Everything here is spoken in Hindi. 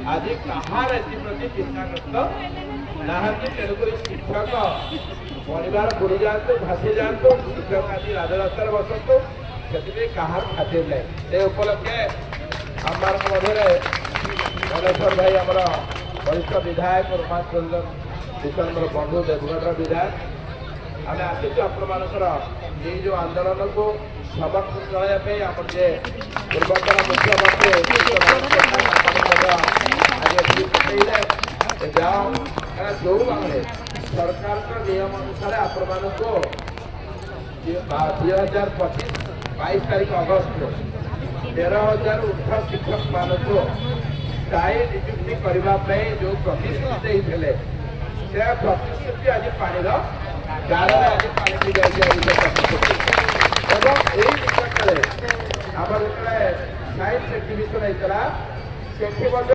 आज कहार एप्रति चिंताग्रस्त नहांती तेणुक शिक्षक परिवार बुड़ी जातु भासी जातु शिक्षक आज राजरास्तार बसतु से कहार खातिर नहीं से उपलक्षे आम मध्य मलेश्वर भाई आमर वरिष्ठ विधायक रोमांच रंजन किशन मोर बंधु देवगढ़ विधायक आम आसचु आपर ये जो आंदोलन को समर्थन करने आम जे पूर्वतन मुख्यमंत्री जो आगे सरकार नियम अनुसार आपण को 2025 22 तारीख अगस्त 13,000 ऊर्ध शिक्षक मान को स्थायी नियुक्ति करने जो प्रतिश्रुति देते से प्रतिश्रुति आज पानी गार आज पानी पी जाए आम जो साइंस एक्जिबिशन होता